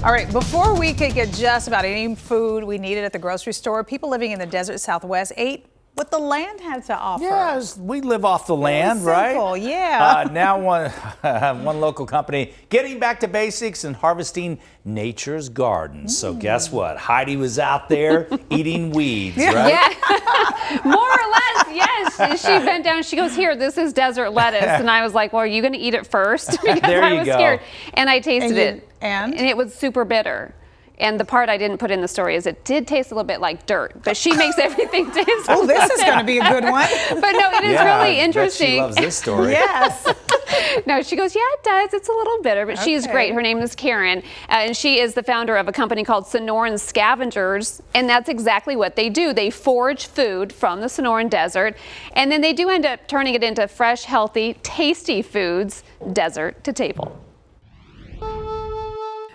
All right, before we could get just about any food we needed at the grocery store, people living in the desert Southwest ate what the land had to offer. Yes, we live off the land, simple, right? yeah. Now one local company getting back to basics and harvesting nature's gardens. So guess what? Heidi was out there eating weeds, right? Yeah, more or less, yes. She bent down, she goes, here, this is desert lettuce. And I was like, well, are you going to eat it first? Because I was scared. And I tasted it. And it was super bitter. And the part I didn't put in the story is it did taste a little bit like dirt, but she makes everything taste Oh, this is going to be a good one. But no, it is really interesting. She loves this story. Yes. No, she goes, yeah, it does. It's a little bitter, but she's great. Her name is Karen, and she is the founder of a company called Sonoran Scavengers, and that's exactly what they do. They forage food from the Sonoran Desert, and then they do end up turning it into fresh, healthy, tasty foods, desert to table.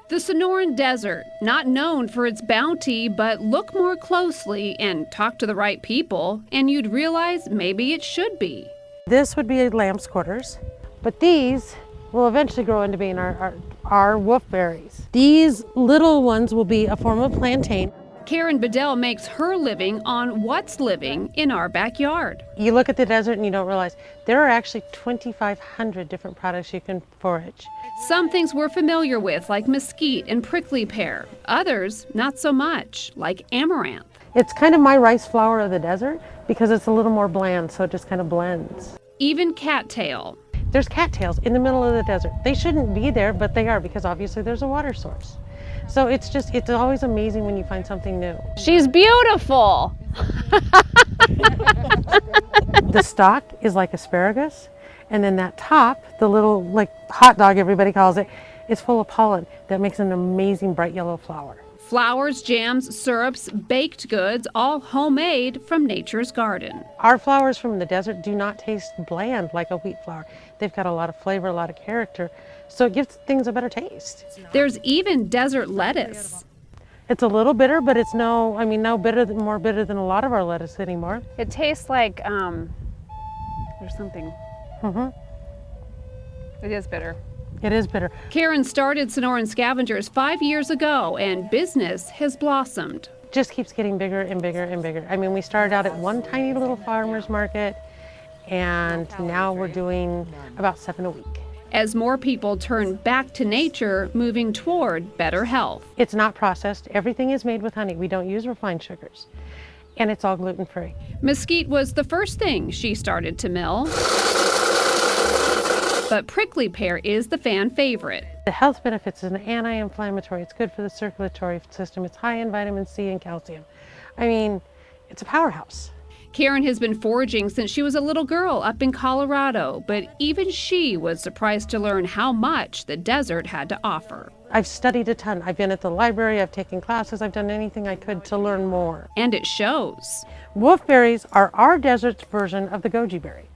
The Sonoran Desert, not known for its bounty, but look more closely and talk to the right people, and you'd realize maybe it should be. This would be lamb's quarters, but these will eventually grow into being our wolfberries. These little ones will be a form of plantain. Karen Bedell makes her living on what's living in our backyard. You look at the desert and you don't realize there are actually 2,500 different products you can forage. Some things we're familiar with, like mesquite and prickly pear. Others, not so much, like amaranth. It's kind of my rice flour of the desert because it's a little more bland, so it just kind of blends. Even cattail. There's cattails in the middle of the desert. They shouldn't be there, but they are because obviously there's a water source. So it's always amazing when you find something new. She's beautiful. The stalk is like asparagus, and then that top, the little like hot dog everybody calls it, is full of pollen that makes an amazing bright yellow flower. Flours, jams, syrups, baked goods, all homemade from nature's garden. Our flowers from the desert do not taste bland like a wheat flour. They've got a lot of flavor, a lot of character, so it gives things a better taste. There's even desert lettuce. It's a little bitter, but it's more bitter than a lot of our lettuce anymore. It tastes like, there's something. It is bitter. It is bitter. Karen started Sonoran Scavengers 5 years ago, and business has blossomed. Just keeps getting bigger and bigger and bigger. I mean, we started out at one tiny little farmer's market, and now we're doing about 7 a week. As more people turn back to nature, moving toward better health. It's not processed. Everything is made with honey. We don't use refined sugars, and it's all gluten-free. Mesquite was the first thing she started to mill. But prickly pear is the fan favorite. The health benefits is an anti-inflammatory. It's good for the circulatory system. It's high in vitamin C and calcium. I mean, it's a powerhouse. Karen has been foraging since she was a little girl up in Colorado, but even she was surprised to learn how much the desert had to offer. I've studied a ton. I've been at the library, I've taken classes, I've done anything I could to learn more. And it shows. Wolfberries are our desert's version of the goji berry.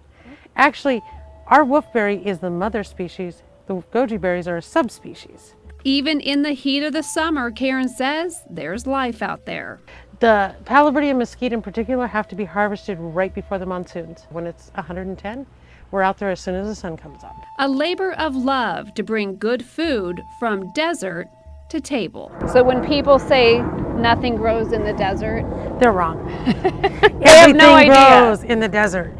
Actually, our wolfberry is the mother species. The goji berries are a subspecies. Even in the heat of the summer, Karen says, there's life out there. The Palo Verde and mesquite in particular have to be harvested right before the monsoons. When it's 110, we're out there as soon as the sun comes up. A labor of love to bring good food from desert to table. So when people say nothing grows in the desert, they're wrong. have no Everything idea. grows in the desert.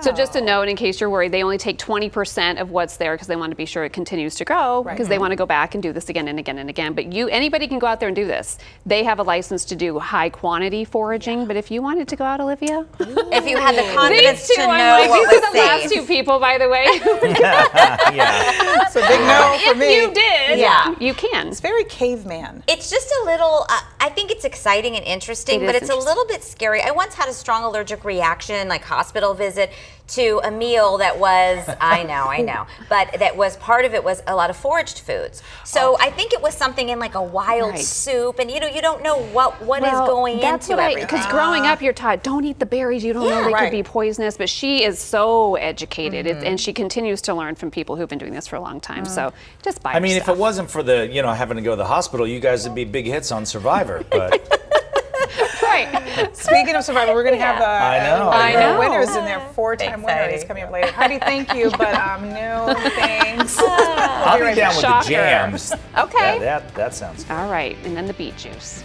So just a note, in case you're worried, they only take 20% of what's there because they want to be sure it continues to grow, because they want to go back and do this again and again and again. But anybody can go out there and do this. They have a license to do high quantity foraging, but if you wanted to go out, Olivia? If you had the confidence to know like, what these was are the last safe. two people, by the way. It's a big no for me. If you did, you can. It's very caveman. It's just a little, I think it's exciting and interesting, but it's a little bit scary. I once had a strong allergic reaction, like hospital visit, to a meal that was, I know, but that was, part of it was a lot of foraged foods. So I think it was something in like a wild soup, and you don't know what is going into everything. Because growing up, you're taught, don't eat the berries, you don't know they could be poisonous, but she is so educated, and she continues to learn from people who've been doing this for a long time, so just buy her if stuff. it wasn't for the, having to go to the hospital, you guys would be big hits on Survivor, but... Right. Speaking of Survivor, we're going to have I the know. winners in there. Four-time winner is coming up later. Heidi, thank you, but no thanks. I'll be down with the Shocker. jams. Okay. That sounds good. All right, and then the beet juice.